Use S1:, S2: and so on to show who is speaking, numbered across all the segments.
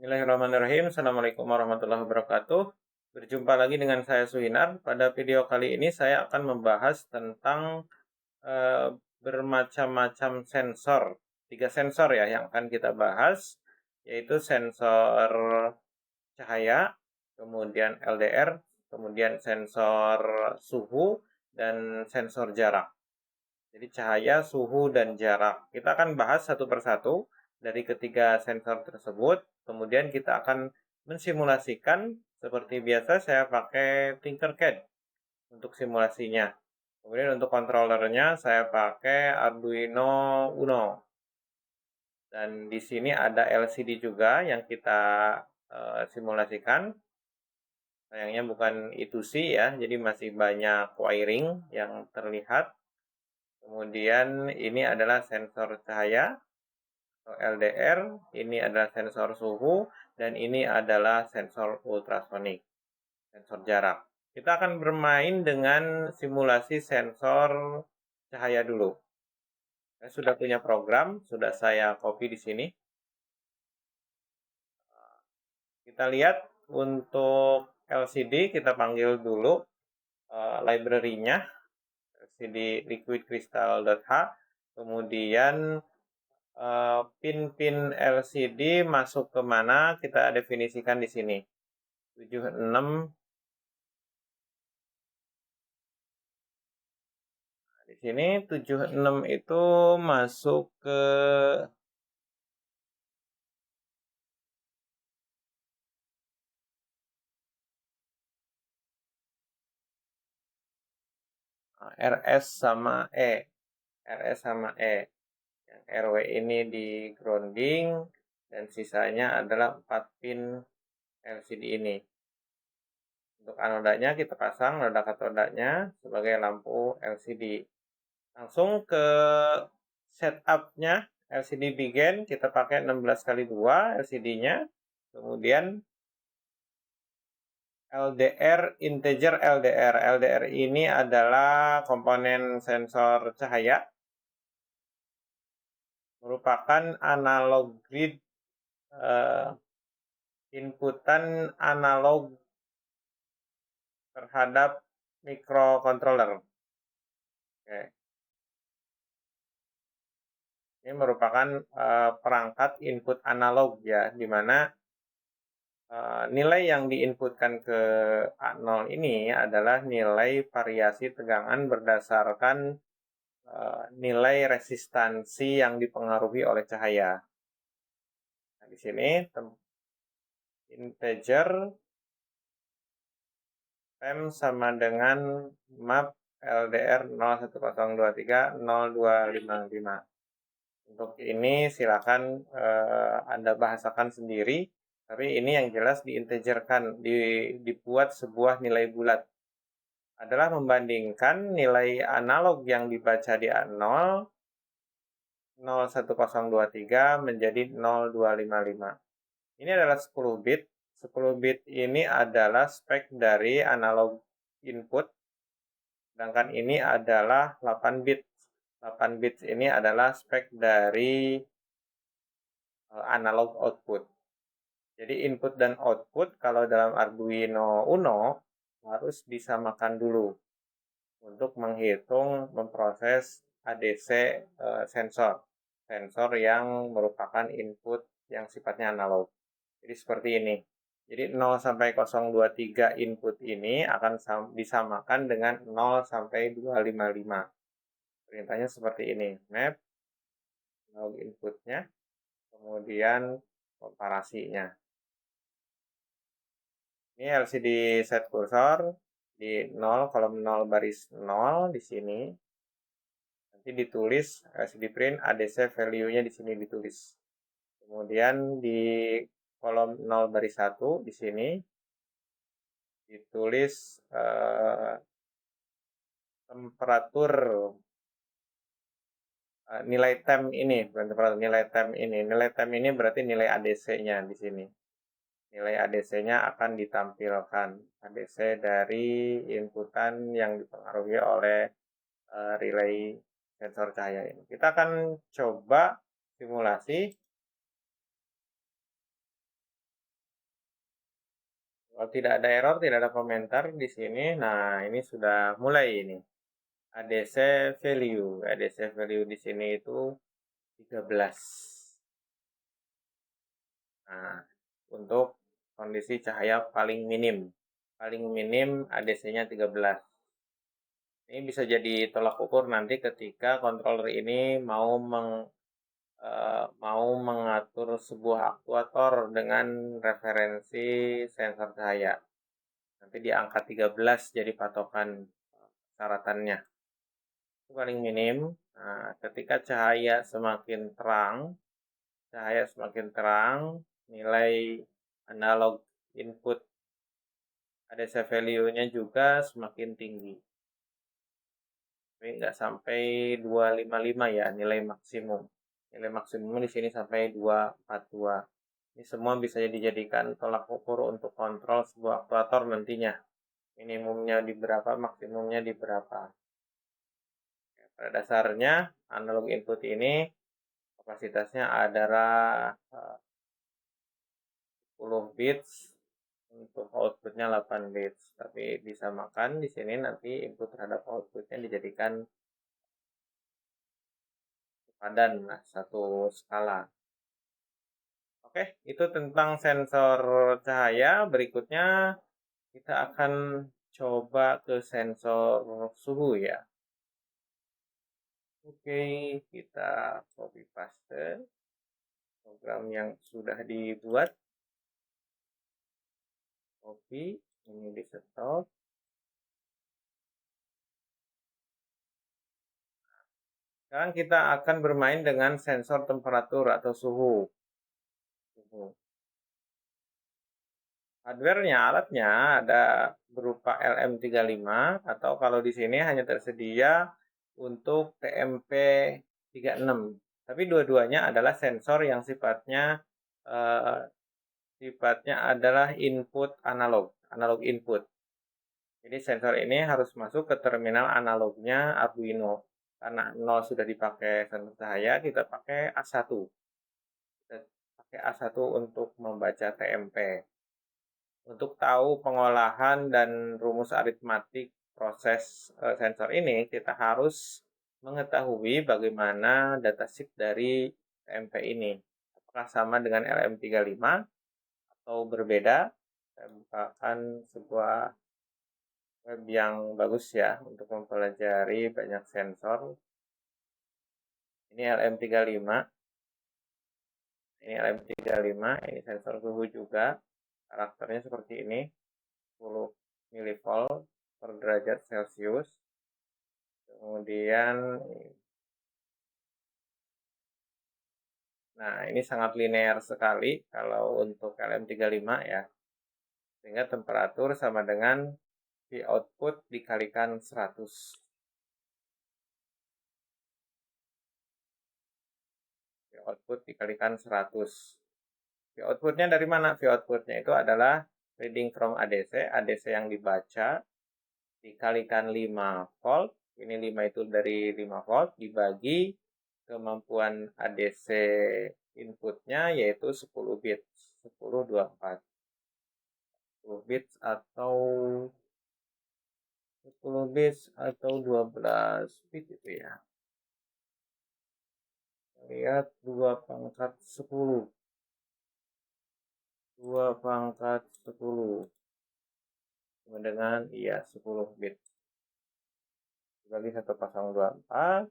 S1: Bismillahirrahmanirrahim. Assalamualaikum warahmatullahi wabarakatuh. Berjumpa lagi dengan saya Suhinar. Pada video kali ini saya akan membahas tentang bermacam-macam sensor. 3 sensor ya yang akan kita bahas, yaitu sensor cahaya, kemudian LDR, kemudian sensor suhu, dan sensor jarak. Jadi cahaya, suhu, dan jarak. Kita akan bahas satu persatu dari ketiga sensor tersebut. Kemudian kita akan mensimulasikan. Seperti biasa saya pakai Tinkercad untuk simulasinya. Kemudian untuk controllernya saya pakai Arduino Uno. Dan di sini ada LCD juga yang kita simulasikan. Sayangnya bukan I2C ya, jadi masih banyak wiring yang terlihat. Kemudian ini adalah sensor cahaya atau LDR, ini adalah sensor suhu, dan ini adalah sensor ultrasonik, sensor jarak. Kita akan bermain dengan simulasi sensor cahaya dulu. Saya sudah punya program, sudah saya copy di sini. Kita lihat untuk LCD, kita panggil dulu library-nya, LCD liquidcrystal.h. Kemudian pin-pin LCD masuk ke mana kita definisikan di sini. 76. Di sini 76 itu masuk ke RS sama E. RS sama E. Yang RW ini di grounding dan sisanya adalah 4 pin LCD ini. Untuk anodanya kita pasang nada katodanya sebagai lampu LCD. Langsung ke setup-nya LCD begin, kita pakai 16x2 LCD-nya. Kemudian LDR, integer LDR. LDR ini adalah komponen sensor cahaya. Merupakan analog grid, inputan analog terhadap microcontroller. Oke. Ini merupakan perangkat input analog ya, di mana nilai yang diinputkan ke A0 ini adalah nilai variasi tegangan berdasarkan nilai resistansi yang dipengaruhi oleh cahaya. Nah, di sini integer temp sama dengan map LDR 010230255. Untuk ini silakan Anda bahasakan sendiri, tapi ini yang jelas diintegerkan, dibuat sebuah nilai bulat. Adalah membandingkan nilai analog yang dibaca di A0 01023 menjadi 0255. Ini adalah 10 bit. 10 bit ini adalah spek dari analog input, sedangkan ini adalah 8 bit. 8 bit ini adalah spek dari analog output. Jadi input dan output kalau dalam Arduino Uno harus disamakan dulu untuk menghitung, memproses ADC sensor. Sensor yang merupakan input yang sifatnya analog. Jadi seperti ini. Jadi 0 sampai 023 input ini akan disamakan dengan 0 sampai 255. Perintahnya seperti ini. Map analog inputnya, kemudian komparasinya. Ini LCD set kursor di 0, kolom 0 baris 0 di sini. Nanti ditulis LCD print ADC value-nya di sini ditulis. Kemudian di kolom 0 baris 1 di sini ditulis temperatur nilai temp ini, bukan temperatur, nilai temp ini. Nilai temp ini berarti nilai ADC-nya di sini. Nilai ADC-nya akan ditampilkan. ADC dari inputan yang dipengaruhi oleh relay sensor cahaya ini. Kita akan coba simulasi Kalau tidak ada error, tidak ada komentar di sini. Nah, ini sudah mulai ini. ADC value. ADC value di sini itu 13. Nah, untuk kondisi cahaya paling minim. Paling minim ADC-nya 13. Ini bisa jadi tolak ukur nanti ketika controller ini mau mengatur sebuah aktuator dengan referensi sensor cahaya. Nanti di angka 13 jadi patokan syaratannya. Itu paling minim. Nah, ketika cahaya semakin terang, nilai analog input ADC value-nya juga semakin tinggi. Tapi nggak sampai 255 ya nilai maksimum. Nilai maksimum di sini sampai 242. Ini semua bisa dijadikan tolak ukur untuk kontrol sebuah aktuator nantinya. Minimumnya di berapa, maksimumnya di berapa. Pada dasarnya, analog input ini kapasitasnya adalah 10 bits, untuk outputnya 8 bits. Tapi disamakan di sini nanti input terhadap outputnya dijadikan padan, satu skala. Oke, itu tentang sensor cahaya. Berikutnya kita akan coba ke sensor suhu ya. Oke, kita copy paste program yang sudah dibuat. Copy, ini di stop. Sekarang kita akan bermain dengan sensor temperatur atau suhu. Hardware-nya, alatnya ada berupa LM35 atau kalau di sini hanya tersedia untuk TMP36. Tapi dua-duanya adalah sensor yang sifatnya adalah input analog input. Jadi sensor ini harus masuk ke terminal analognya Arduino. Karena 0 sudah dipakai sensor cahaya, kita pakai A1. Kita pakai A1 untuk membaca TMP. Untuk tahu pengolahan dan rumus aritmatik proses sensor ini, kita harus mengetahui bagaimana datasheet dari TMP ini. Apakah sama dengan LM35 atau berbeda? Saya bukakan sebuah web yang bagus ya untuk mempelajari banyak sensor. Ini LM35. Ini LM35, ini sensor suhu juga. Karakternya seperti ini. 10 mV per derajat Celcius. Kemudian, nah ini sangat linear sekali kalau untuk LM35 ya. Sehingga temperatur sama dengan V output dikalikan 100. V output dikalikan 100. V outputnya dari mana? V outputnya itu adalah reading from ADC. ADC yang dibaca dikalikan 5 volt. Ini 5 itu dari 5 volt dibagi kemampuan ADC inputnya yaitu 10 bit. 1024. 10 bits atau 10 bits atau 12 bit itu ya. Lihat 2 pangkat 10. 2 pangkat 10. Sama dengan 10 bit. Dibagi 1,24.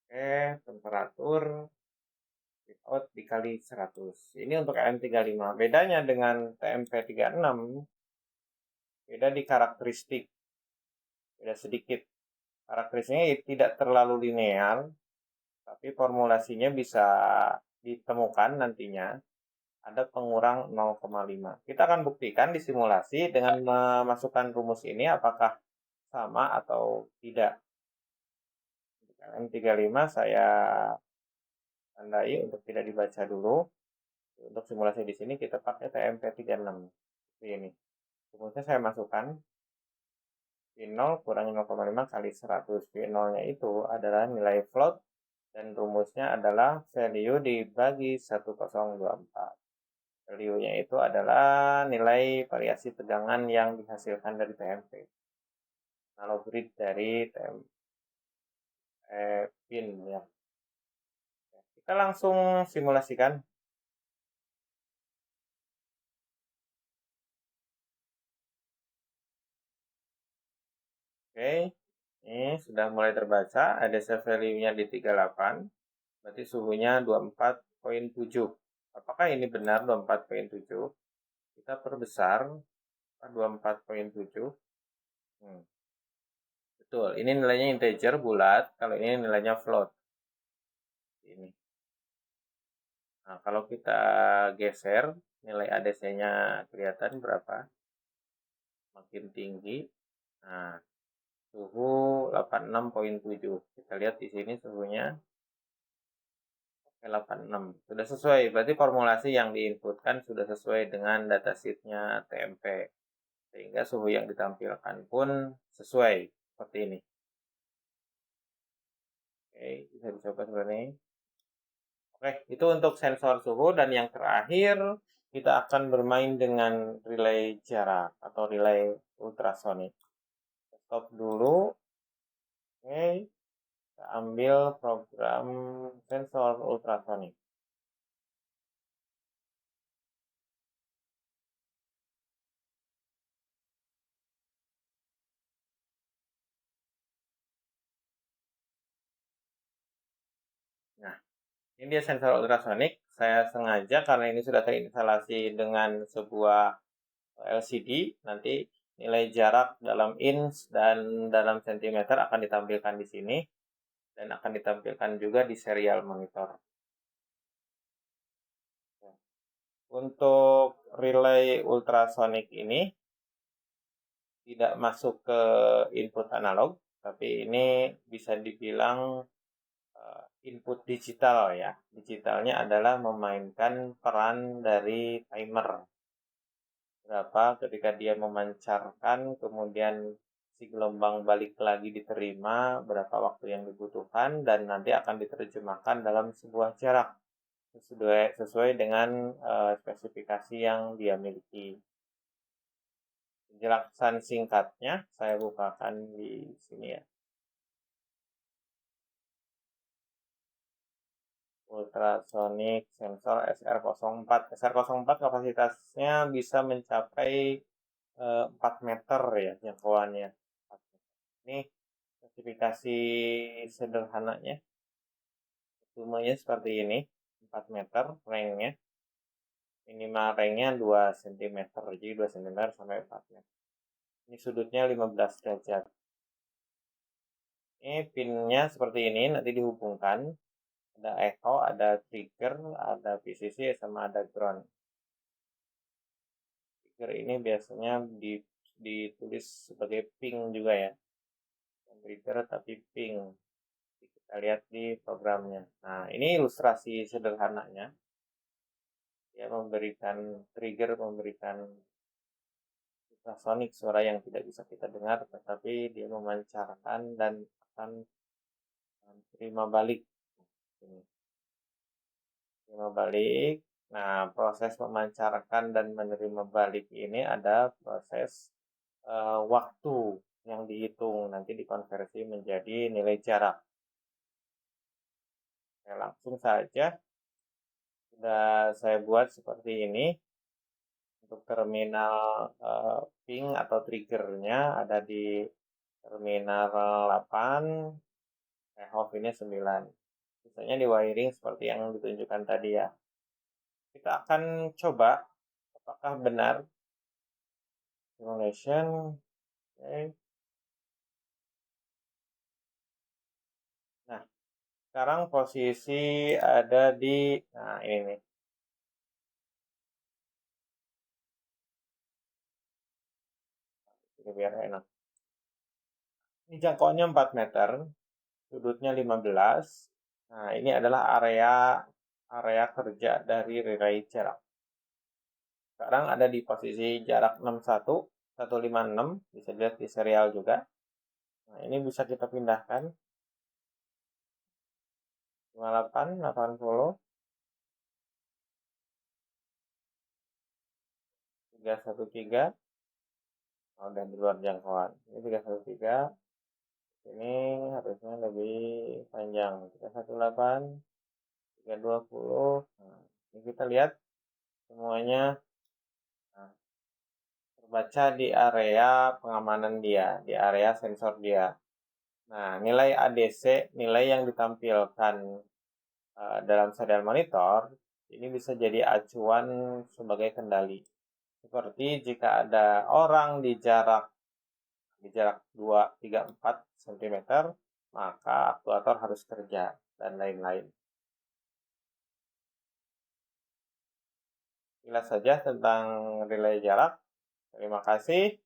S1: Oke, temperatur out dikali 100. Ini untuk LM35. Bedanya dengan TMP36, beda di karakteristik. Beda sedikit. Karakteristiknya tidak terlalu linear, tapi formulasinya bisa ditemukan nantinya. Ada pengurang 0,5. Kita akan buktikan di simulasi dengan memasukkan rumus ini apakah sama atau tidak. LM35 saya tandai untuk tidak dibaca dulu. Untuk simulasi di sini kita pakai TMP36. Seperti ini. Rumusnya saya masukkan. V0 kurangi 0,5 kali 100. V0-nya itu adalah nilai float Dan rumusnya adalah value dibagi 1024. Value-nya itu adalah nilai variasi tegangan yang dihasilkan dari TMP. Analog grid dari pin ya. Kita langsung simulasikan. Oke, ini sudah mulai terbaca. Ada set value-nya di 38. Berarti suhunya 24,7. Apakah ini benar 24,7? Kita perbesar 24,7. Betul, ini nilainya integer bulat, kalau ini nilainya float. Ini. Nah, kalau kita geser, nilai ADC-nya kelihatan berapa? Makin tinggi. Nah, suhu 86,7. Kita lihat di sini suhunya 86. Sudah sesuai, berarti formulasi yang diinputkan sudah sesuai dengan datasheet-nya TMP. Sehingga suhu yang ditampilkan pun sesuai, seperti ini. Oke, bisa dicoba seperti ini. Oke, itu untuk sensor suhu, dan yang terakhir kita akan bermain dengan relay jarak atau relay ultrasonik. Stop dulu. Oke, kita ambil program sensor ultrasonik. Nah, ini dia sensor ultrasonik. Saya sengaja karena ini sudah terinstalasi dengan sebuah LCD, nanti nilai jarak dalam inch dan dalam sentimeter akan ditampilkan di sini, dan akan ditampilkan juga di serial monitor. Untuk relay ultrasonik ini tidak masuk ke input analog, tapi ini bisa dibilang input digital ya. Digitalnya adalah memainkan peran dari timer. Berapa ketika dia memancarkan, kemudian si gelombang balik lagi diterima, berapa waktu yang dibutuhkan, dan nanti akan diterjemahkan dalam sebuah jarak sesuai dengan spesifikasi yang dia miliki. Penjelasan singkatnya saya bukakan di sini ya. Ultrasonic sensor SR04. SR04 kapasitasnya bisa mencapai 4 meter ya jangkauannya. Ini spesifikasi sederhananya. Volumenya seperti ini, 4 meter range-nya. Minimal range-nya 2 cm, jadi 2 cm sampai 4 meter. Ini sudutnya 15 derajat. Ini pinnya seperti ini, nanti dihubungkan. Ada echo, ada trigger, ada PCC, sama ada ground. Trigger ini biasanya ditulis sebagai ping juga ya. Trigger tapi ping. Kita lihat di programnya. Nah, ini ilustrasi sederhananya. Dia memberikan trigger, memberikan ultrasonic, suara yang tidak bisa kita dengar, tetapi dia memancarkan dan akan terima balik. Terima balik. Nah, proses memancarkan dan menerima balik ini ada proses waktu yang dihitung, nanti dikonversi menjadi nilai jarak. Oke, langsung saja sudah saya buat seperti ini. Untuk terminal ping atau triggernya ada di terminal 8, off ini 9. Biasanya di wiring seperti yang ditunjukkan tadi ya. Kita akan coba apakah benar simulation. Okay. Nah, sekarang posisi ada di, nah ini nih. Ini biar enak. Ini jangkauannya 4 meter, sudutnya 15. Nah, ini adalah area kerja dari relay jarak. Sekarang ada di posisi jarak 61, 156, bisa dilihat di serial juga. Nah, ini bisa kita pindahkan. 58, 80, 313. Oh, udah di luar jangkauan. Ini 313. Ini harusnya lebih panjang. 318, 320. Nah, ini kita lihat semuanya terbaca di area pengamanan dia, di area sensor dia. Nah, nilai ADC, nilai yang ditampilkan dalam serial monitor, ini bisa jadi acuan sebagai kendali. Seperti jika ada orang di jarak 2, 3, 4 cm, maka aktuator harus kerja, dan lain-lain. Jelas saja tentang relay jarak. Terima kasih.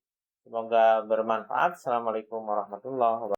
S1: Semoga bermanfaat. Assalamualaikum warahmatullahi wabarakatuh.